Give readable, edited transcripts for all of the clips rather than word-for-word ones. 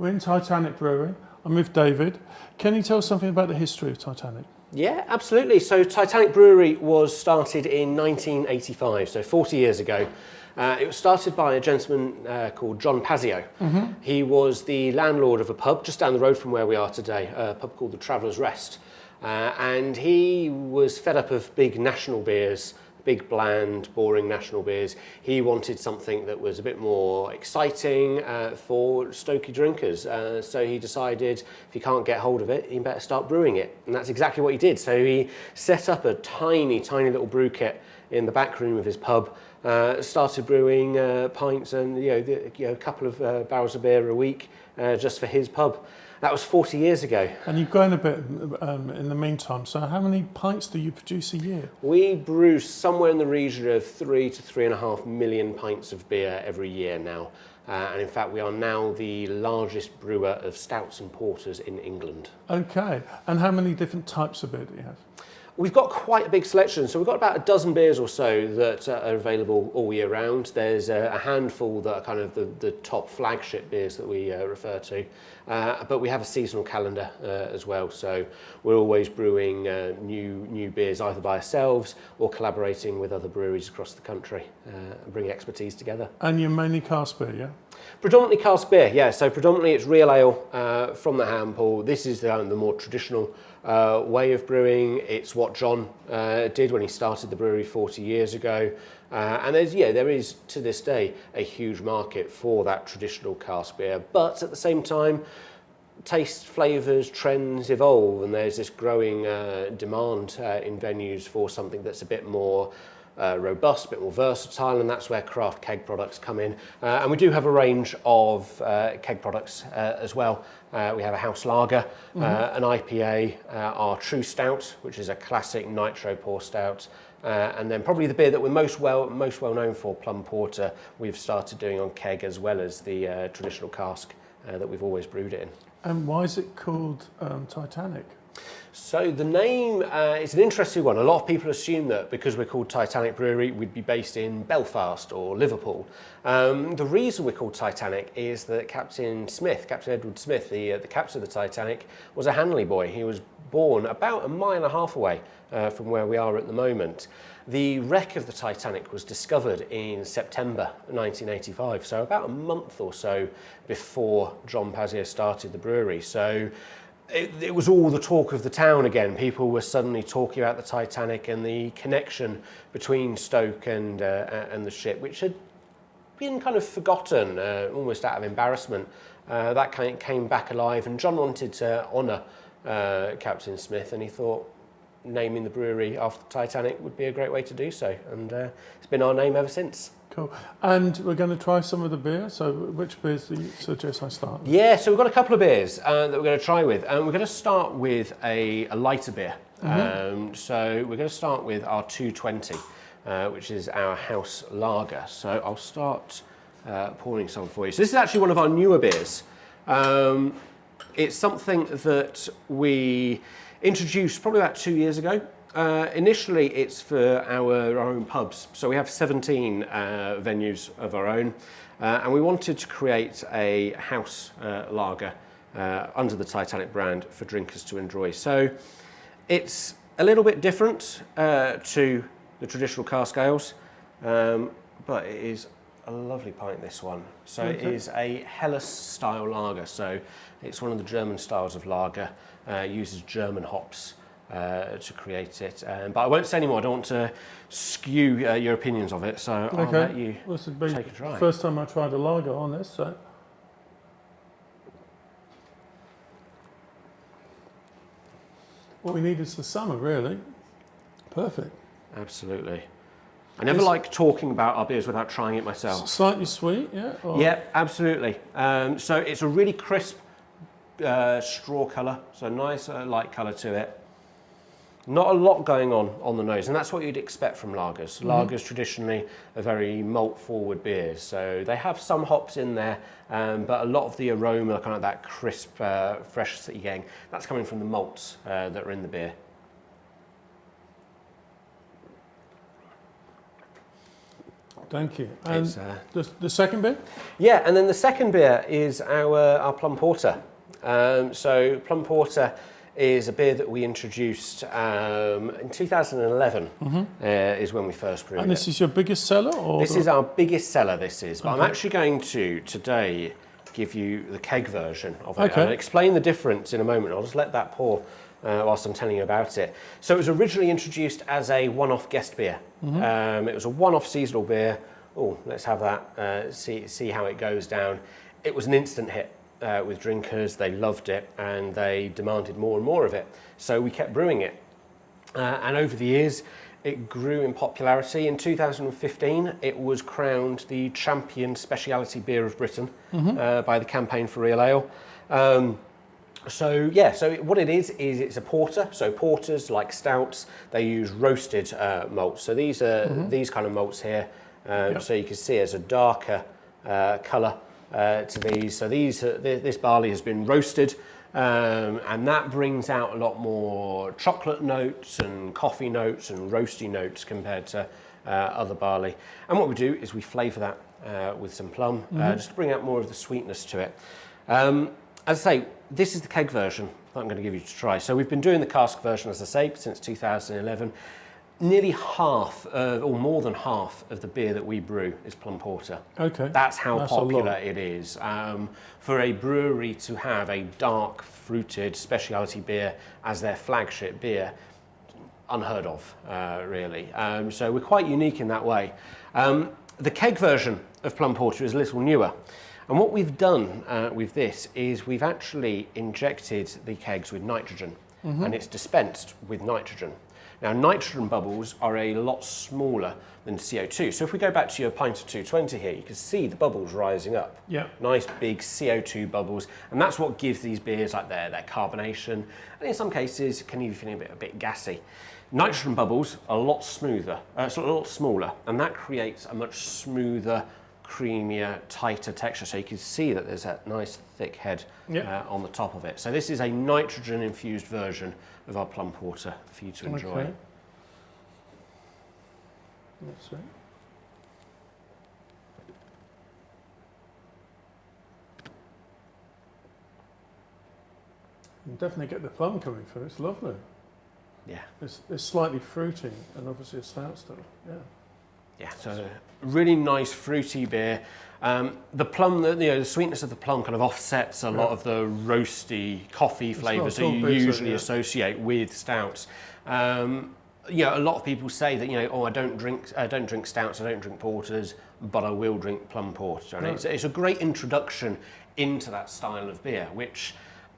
We're in Titanic Brewery. I'm with David. Can you tell us something about the history of Titanic? Yeah, absolutely. So Titanic Brewery was started in 1985, so 40 years ago. It was started by a gentleman called John Pazio. He was the landlord of a pub just down the road from where we are today, a pub called the Traveller's Rest. And he was fed up of big national beers, big, bland, boring national beers. He wanted something that was a bit more exciting for Stokey drinkers. So he decided if you can't get hold of it, you better start brewing it. And that's exactly what he did. So he set up a tiny, tiny little brew kit in the back room of his pub, started brewing pints and a couple of barrels of beer a week just for his pub. That was 40 years ago. And you've grown a bit in the meantime. So how many pints do you produce a year? We brew somewhere in the region of 3 to 3.5 million pints of beer every year now. And in fact, we are now the largest brewer of stouts and porters in England. Okay. And how many different types of beer do you have? We've got quite a big selection, so we've got about a dozen beers or so that are available all year round. There's a handful that are kind of the top flagship beers that we refer to, but we have a seasonal calendar as well, so we're always brewing new beers either by ourselves or collaborating with other breweries across the country and bring expertise together. And you're mainly cask beer, yeah? Predominantly cask beer, yeah, so predominantly it's real ale from the hand pull. This is the more traditional way of brewing. It's what John did when he started the brewery 40 years ago. And there is to this day a huge market for that traditional cask beer. But at the same time, taste, flavours, trends evolve, and there's this growing demand in venues for something that's a bit more robust, a bit more versatile, and that's where craft keg products come in. And we do have a range of keg products as well. We have a house lager, an IPA, our true stout, which is a classic nitro pour stout, and then probably the beer that we're most well known for, plum porter, we've started doing on keg as well as the traditional cask that we've always brewed it in. And why is it called Titanic? So the name is an interesting one. A lot of people assume that because we're called Titanic Brewery, we'd be based in Belfast or Liverpool. The reason we're called Titanic is that Captain Edward Smith, the captain of the Titanic, was a Hanley boy. He was born about 1.5 miles away from where we are at the moment. The wreck of the Titanic was discovered in September 1985, so about a month or so before John Pazio started the brewery. So it was all the talk of the town again. People were suddenly talking about the Titanic and the connection between Stoke and the ship, which had been kind of forgotten, almost out of embarrassment. That came back alive, and John wanted to honour Captain Smith, and he thought naming the brewery after the Titanic would be a great way to do so, and it's been our name ever since. Cool. And we're going to try some of the beer. So which beers do you suggest I start with? Yeah, so we've got a couple of beers that we're going to try with. We're going to start with a lighter beer. So we're going to start with our 220, which is our house lager. So I'll start pouring some for you. So this is actually one of our newer beers. It's something that we introduced probably about 2 years ago. Initially, it's for our own pubs. So we have 17 venues of our own, and we wanted to create a house lager under the Titanic brand for drinkers to enjoy. So it's a little bit different to the traditional cask ales, but it is a lovely pint, this one. So It is a Helles style lager. So it's one of the German styles of lager, uses German hops to create it, but I won't say any more. I don't want to skew your opinions of it, so I'll let you take a try. First time I tried a lager on this, so what we need is the summer, really. Perfect. Absolutely. I never like talking about our beers without trying it myself. Slightly sweet, yeah? Yeah, absolutely. So it's a really crisp straw colour, so nice light colour to it. Not a lot going on the nose, and that's what you'd expect from lagers. Lagers traditionally are very malt-forward beers, so they have some hops in there, but a lot of the aroma, kind of that crisp freshness that you're getting, that's coming from the malts that are in the beer. Thank you. And It's, the second beer? Yeah, and then the second beer is our plum porter. So plum porter is a beer that we introduced in 2011. Is when we first brewed And this is your biggest seller? Or This is our biggest seller, this is. But I'm Okay. actually going to, today, give you the keg version of it. Okay. I'll explain the difference in a moment. I'll just let that pour whilst I'm telling you about it. So it was originally introduced as a one-off guest beer. It was a one-off seasonal beer. Oh, let's have that, see how it goes down. It was an instant hit with drinkers. They loved it and they demanded more and more of it. So we kept brewing it. And over the years, it grew in popularity. In 2015, it was crowned the champion speciality beer of Britain by the Campaign for Real Ale. So what it is it's a porter. So porters, like stouts, they use roasted malts. So these are these kind of malts here. So you can see there's a darker colour to these. So this barley has been roasted. And that brings out a lot more chocolate notes and coffee notes and roasty notes compared to other barley. And what we do is we flavour that with some plum, just to bring out more of the sweetness to it. As I say, this is the keg version that I'm going to give you to try. So we've been doing the cask version, as I say, since 2011. Nearly half, or more than half, of the beer that we brew is plum porter. Okay. That's how That's a popular lot. it is. For a brewery to have a dark, fruited specialty beer as their flagship beer, unheard of, really. So we're quite unique in that way. The keg version of plum porter is a little newer. And what we've done with this is we've actually injected the kegs with nitrogen, and it's dispensed with nitrogen. Now, nitrogen bubbles are a lot smaller than CO2. So if we go back to your pint of 220 here, you can see the bubbles rising up. Yeah. Nice big CO2 bubbles. And that's what gives these beers like their carbonation. And in some cases, can even feel a bit gassy. Nitrogen bubbles are a lot smoother, a lot smaller, and that creates a much smoother, creamier, tighter texture. So you can see that there's that nice thick head on the top of it. So this is a nitrogen infused version of our plum porter for you to enjoy. Okay. That's it. You can definitely get the plum coming through. It's lovely. Yeah. It's slightly fruity and obviously a stout still. Yeah. Yeah, so really nice fruity beer. The plum, the sweetness of the plum kind of offsets a lot of the roasty coffee flavours that you usually associate with stouts. A lot of people say that I don't drink stouts, I don't drink porters, but I will drink plum porter. And it's a great introduction into that style of beer, which.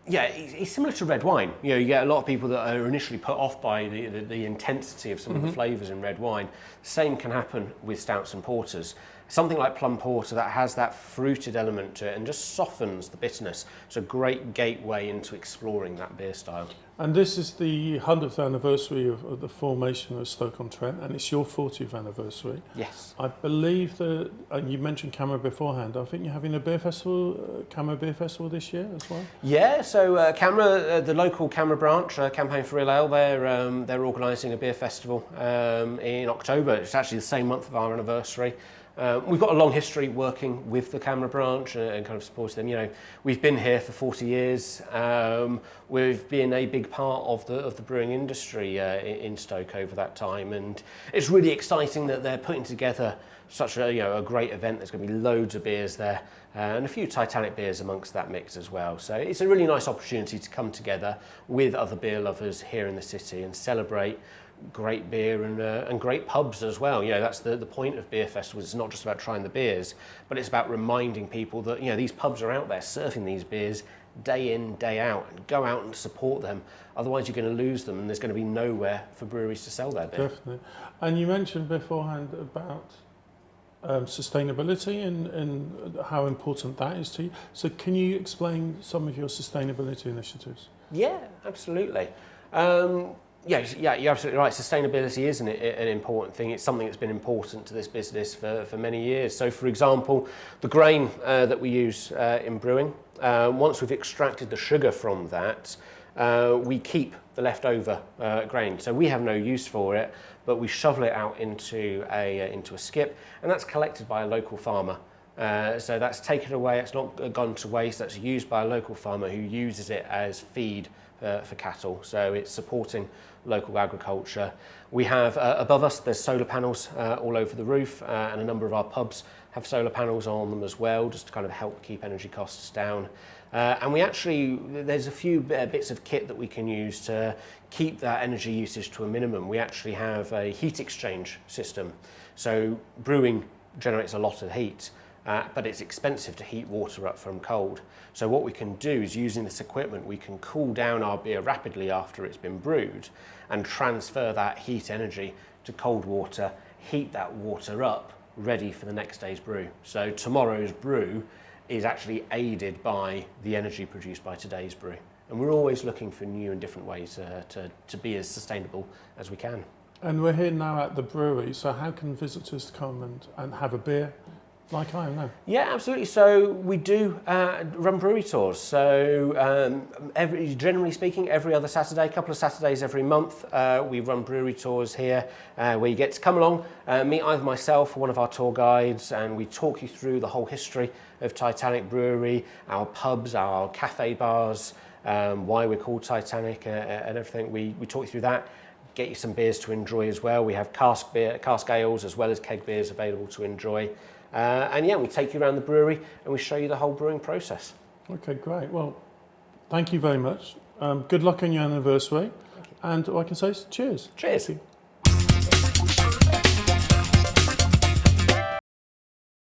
Yeah, it's similar to red wine. You get a lot of people that are initially put off by the intensity of some of the flavours in red wine. Same can happen with stouts and porters. Something like plum porter that has that fruited element to it and just softens the bitterness. It's a great gateway into exploring that beer style. And this is the 100th anniversary of the formation of Stoke-on-Trent, and it's your 40th anniversary. Yes. I believe that, and you mentioned Camera beforehand, I think you're having a beer festival, Camera Beer Festival this year as well? Yeah, so Camera, the local Camera branch, Campaign for Real Ale, they're organising a beer festival in October. It's actually the same month of our anniversary. We've got a long history working with the Camera branch and kind of supporting them. We've been here for 40 years. We've been a big part of the brewing industry in Stoke over that time, and it's really exciting that they're putting together such a great event. There's going to be loads of beers there and a few Titanic beers amongst that mix as well. So it's a really nice opportunity to come together with other beer lovers here in the city and celebrate great beer and great pubs as well. That's the point of beer festivals. It's not just about trying the beers, but it's about reminding people that these pubs are out there serving these beers day in, day out, and go out and support them. Otherwise, you're going to lose them, and there's going to be nowhere for breweries to sell their beer. Definitely. And you mentioned beforehand about sustainability and how important that is to you. So can you explain some of your sustainability initiatives? Yeah, absolutely. Yeah, you're absolutely right. Sustainability is an important thing. It's something that's been important to this business for many years. So, for example, the grain that we use in brewing, once we've extracted the sugar from that, we keep the leftover grain. So we have no use for it, but we shovel it out into a skip, and that's collected by a local farmer. So that's taken away, it's not gone to waste, that's used by a local farmer who uses it as feed for cattle. So it's supporting local agriculture. We have, above us, there's solar panels all over the roof, and a number of our pubs have solar panels on them as well, just to kind of help keep energy costs down. And we actually, there's a few bits of kit that we can use to keep that energy usage to a minimum. We actually have a heat exchange system. So brewing generates a lot of heat, but it's expensive to heat water up from cold. So what we can do is, using this equipment, we can cool down our beer rapidly after it's been brewed and transfer that heat energy to cold water, heat that water up, ready for the next day's brew. So tomorrow's brew is actually aided by the energy produced by today's brew. And we're always looking for new and different ways to be as sustainable as we can. And we're here now at the brewery, so how can visitors come and have a beer like I am now? Yeah, absolutely. So we do run brewery tours. So generally speaking, every other Saturday, a couple of Saturdays every month, we run brewery tours here where you get to come along, meet either myself or one of our tour guides, and we talk you through the whole history of Titanic Brewery, our pubs, our cafe bars, why we're called Titanic and everything. We talk you through that, get you some beers to enjoy as well. We have cask ales as well as keg beers available to enjoy. And yeah, we take you around the brewery and we show you the whole brewing process. Okay, great. Well, thank you very much. Good luck on your anniversary. And all I can say is cheers. Cheers. Thank you.